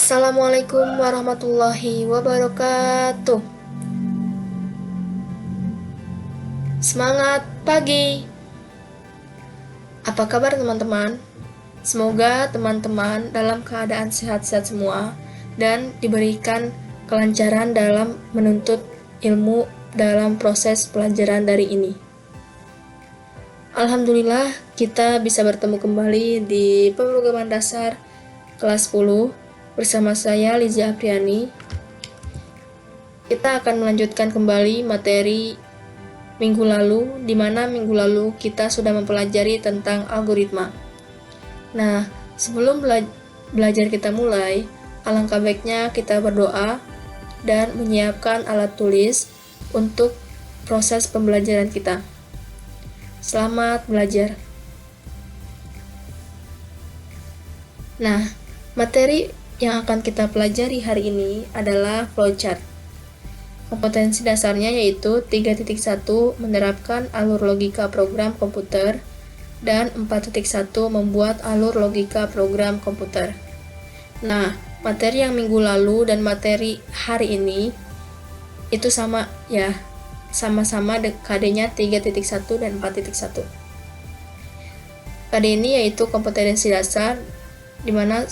Assalamualaikum warahmatullahi wabarakatuh. Semangat pagi. Apa kabar teman-teman? Semoga teman-teman dalam keadaan sehat-sehat semua dan diberikan kelancaran dalam menuntut ilmu dalam proses pelajaran dari ini. Alhamdulillah kita bisa bertemu kembali di pemrograman dasar kelas 10 bersama saya Liza Apriani. Kita akan melanjutkan kembali materi minggu lalu, di mana minggu lalu kita sudah mempelajari tentang algoritma. Nah, sebelum belajar kita mulai, alangkah baiknya kita berdoa dan menyiapkan alat tulis untuk proses pembelajaran kita. Selamat belajar. Nah, materi yang akan kita pelajari hari ini adalah flowchart. Kompetensi dasarnya yaitu 3.1 menerapkan alur logika program komputer dan 4.1 membuat alur logika program komputer. Nah, materi yang minggu lalu dan materi hari ini itu sama ya, sama-sama KD-nya 3.1 dan 4.1. KD ini yaitu kompetensi dasar di mana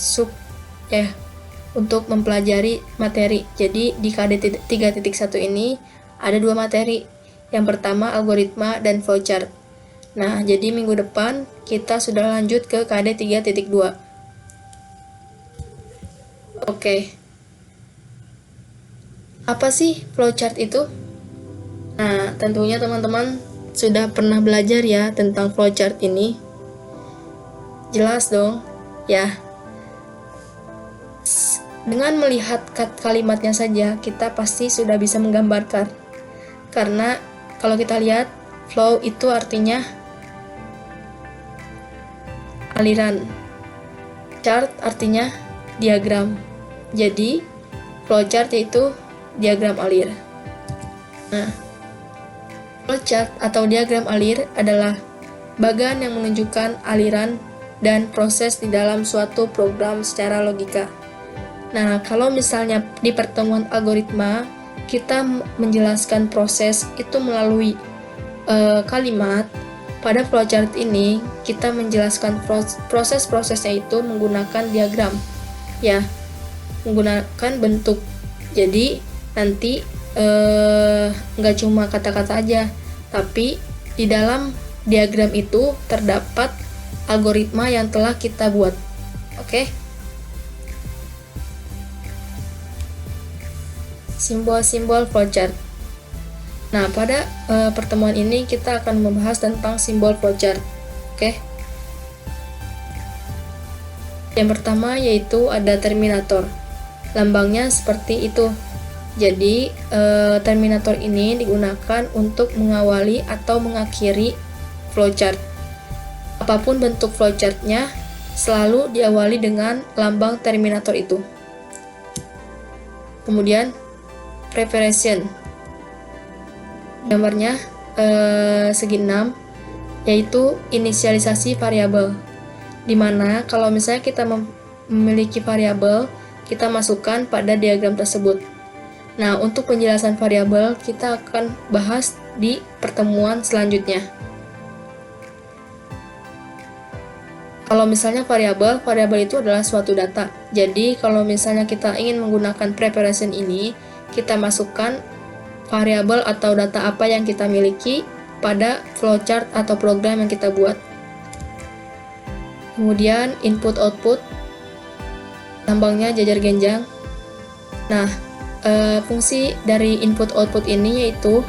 untuk mempelajari materi. Jadi di KD 3.1 ini ada dua materi. Yang pertama algoritma dan flowchart. Nah, jadi minggu depan kita sudah lanjut ke KD 3.2. Oke. Apa sih flowchart itu? Nah, tentunya teman-teman sudah pernah belajar ya tentang flowchart ini. Jelas dong, ya. Dengan melihat kalimatnya saja, kita pasti sudah bisa menggambarkan. Karena kalau kita lihat, flow itu artinya aliran. Chart artinya diagram. Jadi, flowchart yaitu diagram alir. Nah, flowchart atau diagram alir adalah bagan yang menunjukkan aliran dan proses di dalam suatu program secara logika. Nah, kalau misalnya di pertemuan algoritma, kita menjelaskan proses itu melalui kalimat. Pada flowchart ini, kita menjelaskan proses-prosesnya itu menggunakan diagram. Ya, menggunakan bentuk. Jadi, nanti nggak cuma kata-kata aja, tapi di dalam diagram itu terdapat algoritma yang telah kita buat. Oke? Simbol-simbol flowchart. Nah, pada pertemuan ini kita akan membahas tentang simbol flowchart. Oke? Yang pertama yaitu ada terminator. Lambangnya seperti itu. Jadi, terminator ini digunakan untuk mengawali atau mengakhiri flowchart. Apapun bentuk flowchartnya, selalu diawali dengan lambang terminator itu. Kemudian, preparation. Gambarnya segi 6, yaitu inisialisasi variabel. Dimana kalau misalnya kita memiliki variabel, kita masukkan pada diagram tersebut. Nah, untuk penjelasan variabel kita akan bahas di pertemuan selanjutnya. Kalau misalnya variabel itu adalah suatu data. Jadi, kalau misalnya kita ingin menggunakan preparation ini, kita masukkan variabel atau data apa yang kita miliki pada flowchart atau program yang kita buat. Kemudian, input-output, lambangnya jajar genjang. Nah, fungsi dari input-output ini yaitu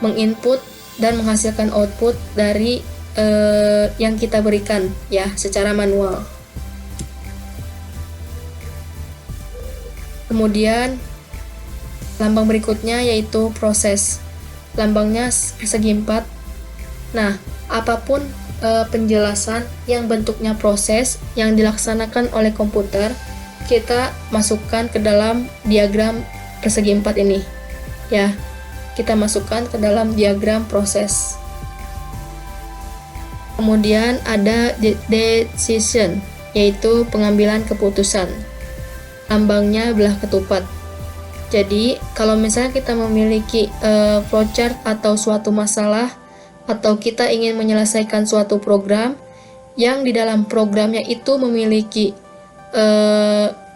menginput dan menghasilkan output dari yang kita berikan ya secara manual. Kemudian lambang berikutnya yaitu proses. Lambangnya persegi 4. Nah, apapun penjelasan yang bentuknya proses yang dilaksanakan oleh komputer, kita masukkan ke dalam diagram persegi 4 ini. Ya, kita masukkan ke dalam diagram proses. Kemudian ada decision, yaitu pengambilan keputusan. lambangnya belah ketupat. Jadi, kalau misalnya kita memiliki flowchart atau suatu masalah, atau kita ingin menyelesaikan suatu program, yang di dalam programnya itu memiliki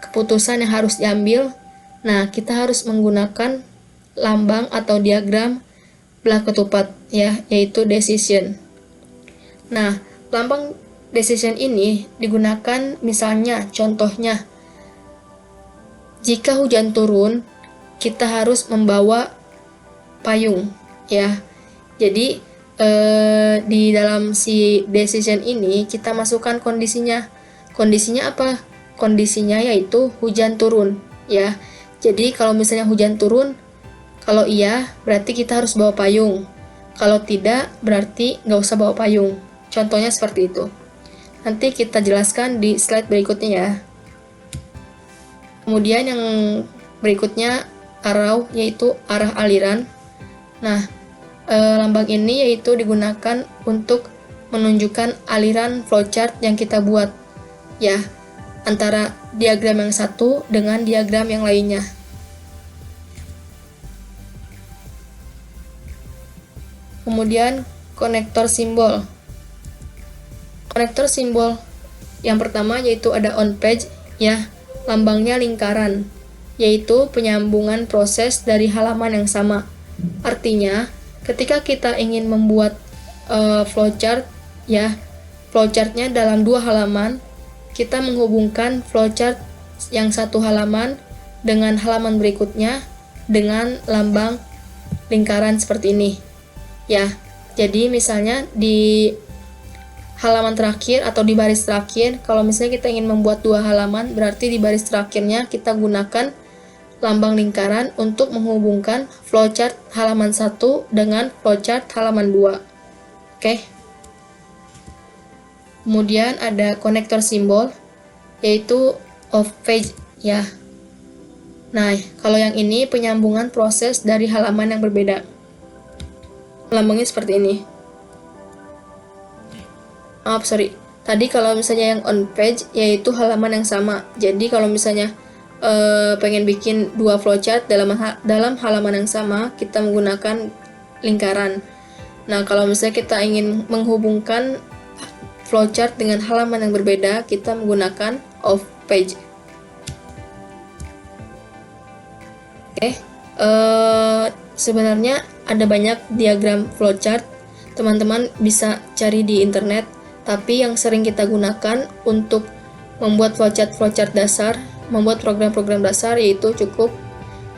keputusan yang harus diambil, nah kita harus menggunakan lambang atau diagram belah ketupat, ya, yaitu decision. Nah, lambang decision ini digunakan misalnya, contohnya, jika hujan turun, kita harus membawa payung, ya. Jadi di dalam si decision ini kita masukkan kondisinya. Kondisinya apa? Kondisinya yaitu hujan turun, ya. Jadi kalau misalnya hujan turun, kalau iya berarti kita harus bawa payung. Kalau tidak berarti nggak usah bawa payung. Contohnya seperti itu. Nanti kita jelaskan di slide berikutnya ya. Kemudian yang berikutnya arrow, yaitu arah aliran. Nah, lambang ini yaitu digunakan untuk menunjukkan aliran flowchart yang kita buat, ya, antara diagram yang satu dengan diagram yang lainnya. Kemudian konektor simbol. Konektor simbol yang pertama yaitu ada on page, ya, lambangnya lingkaran, yaitu penyambungan proses dari halaman yang sama. Artinya, ketika kita ingin membuat flowchart, ya, flowchartnya dalam 2 halaman, kita menghubungkan flowchart yang 1 halaman dengan halaman berikutnya dengan lambang lingkaran seperti ini, ya. Jadi misalnya di halaman terakhir atau di baris terakhir, kalau misalnya kita ingin membuat 2 halaman, berarti di baris terakhirnya kita gunakan lambang lingkaran untuk menghubungkan flowchart halaman 1 dengan flowchart halaman 2. Oke. Kemudian ada konektor simbol, yaitu off page, ya. Nah, kalau yang ini penyambungan proses dari halaman yang berbeda. Lambangnya seperti ini. Tadi kalau misalnya yang on page yaitu halaman yang sama. Jadi kalau misalnya pengen bikin 2 flowchart dalam halaman yang sama, kita menggunakan lingkaran. Nah, kalau misalnya kita ingin menghubungkan flowchart dengan halaman yang berbeda, kita menggunakan off page. Oke. Sebenarnya ada banyak diagram flowchart. Teman-teman bisa cari di internet. Tapi yang sering kita gunakan untuk membuat flowchart dasar, membuat program-program dasar, yaitu cukup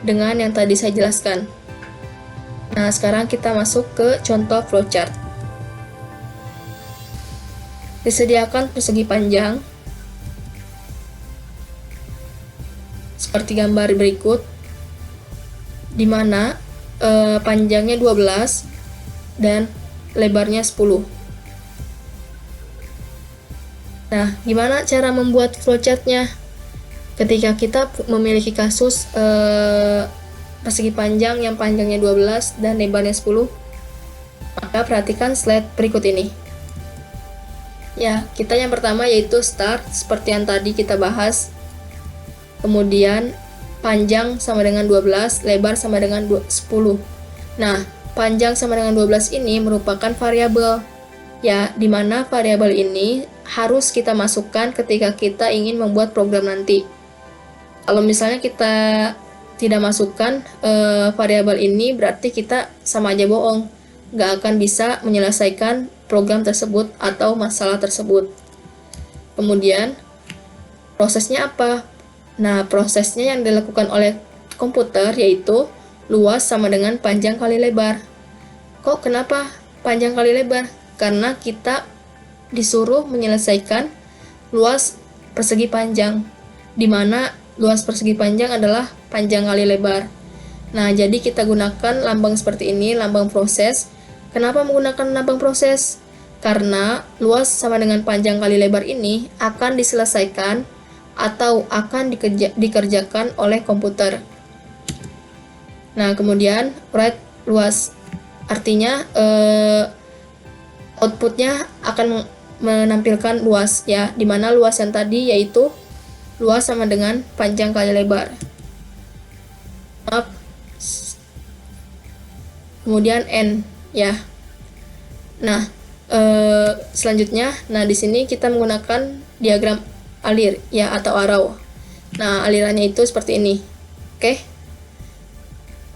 dengan yang tadi saya jelaskan. Nah, sekarang kita masuk ke contoh flowchart. Disediakan persegi panjang seperti gambar berikut, di mana panjangnya 12 dan lebarnya 10. Nah, gimana cara membuat flowchartnya? Ketika kita memiliki kasus persegi panjang yang panjangnya 12 dan lebarnya 10, maka perhatikan slide berikut ini. Ya, kita yang pertama yaitu start, seperti yang tadi kita bahas. Kemudian panjang sama dengan 12, lebar sama dengan 10. Nah, panjang sama dengan 12 ini merupakan variabel, ya, di mana variabel ini harus kita masukkan ketika kita ingin membuat program nanti. Kalau misalnya kita tidak masukkan variabel ini, berarti kita sama aja bohong, nggak akan bisa menyelesaikan program tersebut atau masalah tersebut. Kemudian prosesnya apa? Nah, prosesnya yang dilakukan oleh komputer yaitu luas sama dengan panjang kali lebar. Kok kenapa panjang kali lebar? Karena kita disuruh menyelesaikan luas persegi panjang, di mana luas persegi panjang adalah panjang kali lebar. Nah, jadi kita gunakan lambang seperti ini, lambang proses. Kenapa menggunakan lambang proses? Karena luas sama dengan panjang kali lebar ini akan diselesaikan atau akan dikerjakan oleh komputer. Nah, kemudian write luas, artinya outputnya akan menampilkan luas, ya, dimana luas yang tadi yaitu luas sama dengan panjang kali lebar. Maaf. Kemudian N ya. Nah, selanjutnya, di sini kita menggunakan diagram alir ya atau arrow. Nah, alirannya itu seperti ini. Oke.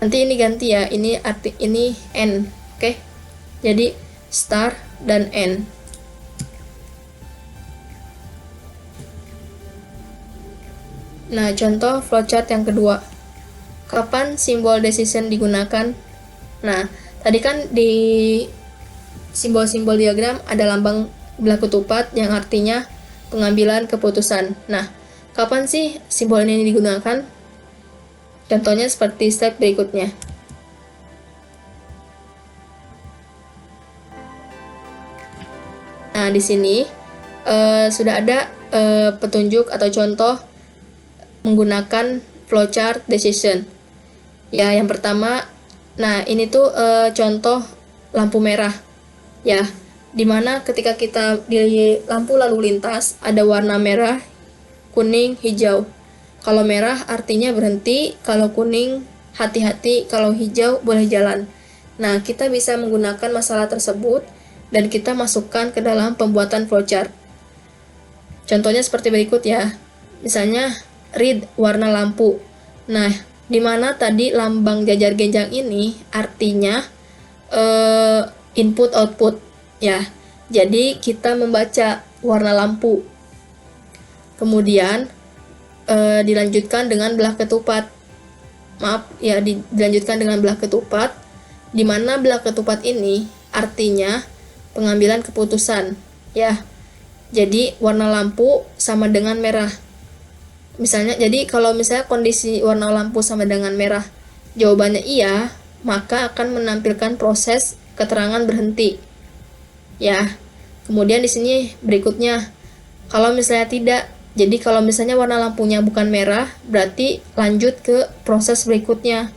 Nanti ini ganti ya. Ini N. Oke. Jadi star dan N. Nah, contoh flowchart yang kedua. Kapan simbol decision digunakan? Nah, tadi kan di simbol-simbol diagram ada lambang belah ketupat yang artinya pengambilan keputusan. Nah, kapan sih simbol ini digunakan? Contohnya seperti step berikutnya. Nah, di sini sudah ada petunjuk atau contoh menggunakan flowchart decision. Ya, yang pertama, nah ini tuh contoh lampu merah. Ya, dimana ketika kita di lampu lalu lintas ada warna merah, kuning, hijau. Kalau merah artinya berhenti, kalau kuning hati-hati, kalau hijau boleh jalan. Nah, kita bisa menggunakan masalah tersebut dan kita masukkan ke dalam pembuatan flowchart. Contohnya seperti berikut ya. Misalnya read warna lampu. Nah, di mana tadi lambang jajar genjang ini artinya input output ya. Jadi kita membaca warna lampu. Kemudian dilanjutkan dengan belah ketupat. Maaf ya, dilanjutkan dengan belah ketupat, di mana belah ketupat ini artinya pengambilan keputusan ya. Jadi warna lampu sama dengan merah. Misalnya, jadi kalau misalnya kondisi warna lampu sama dengan merah, jawabannya iya, maka akan menampilkan proses keterangan berhenti. Ya. Kemudian di sini berikutnya, kalau misalnya tidak, jadi kalau misalnya warna lampunya bukan merah, berarti lanjut ke proses berikutnya.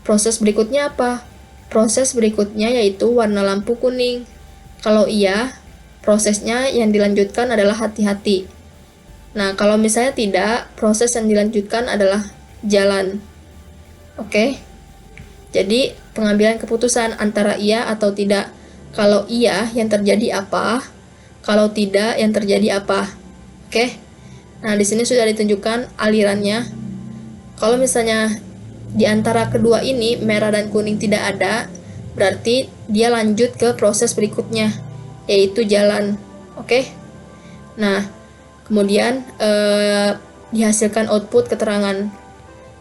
Proses berikutnya apa? Proses berikutnya yaitu warna lampu kuning. Kalau iya, prosesnya yang dilanjutkan adalah hati-hati. Nah, kalau misalnya tidak, proses yang dilanjutkan adalah jalan. Oke? Jadi, pengambilan keputusan antara iya atau tidak. Kalau iya, yang terjadi apa? Kalau tidak, yang terjadi apa? Oke? Nah, di sini sudah ditunjukkan alirannya. Kalau misalnya di antara kedua ini, merah dan kuning tidak ada, berarti dia lanjut ke proses berikutnya, yaitu jalan. Oke? Nah, kemudian dihasilkan output keterangan,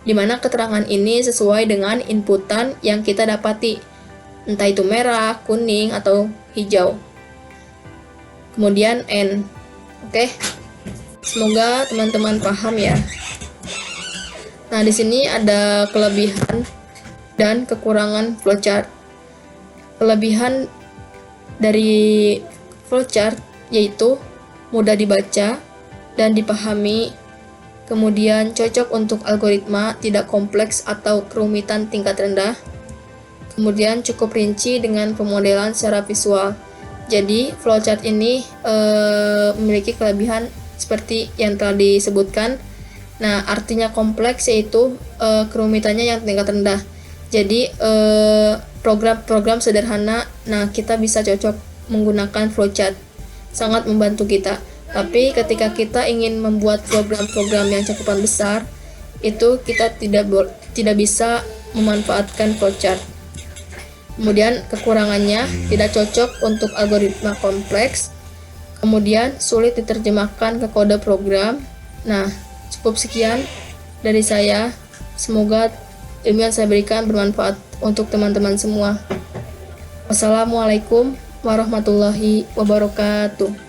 di mana keterangan ini sesuai dengan inputan yang kita dapati, entah itu merah, kuning, atau hijau. Kemudian N. Oke, semoga teman-teman paham ya. Nah, di sini ada kelebihan dan kekurangan flowchart. Kelebihan dari flowchart yaitu mudah dibaca dan dipahami, kemudian cocok untuk algoritma tidak kompleks atau kerumitan tingkat rendah, kemudian cukup rinci dengan pemodelan secara visual. Jadi flowchart ini memiliki kelebihan seperti yang telah disebutkan. Nah, artinya kompleks yaitu kerumitannya yang tingkat rendah. Jadi program-program sederhana, nah kita bisa cocok menggunakan flowchart, sangat membantu kita. Tapi ketika kita ingin membuat program-program yang cakupan besar, itu kita tidak bisa memanfaatkan flowchart. Kemudian kekurangannya tidak cocok untuk algoritma kompleks, kemudian sulit diterjemahkan ke kode program. Nah, cukup sekian dari saya. Semoga ilmu yang saya berikan bermanfaat untuk teman-teman semua. Wassalamualaikum warahmatullahi wabarakatuh.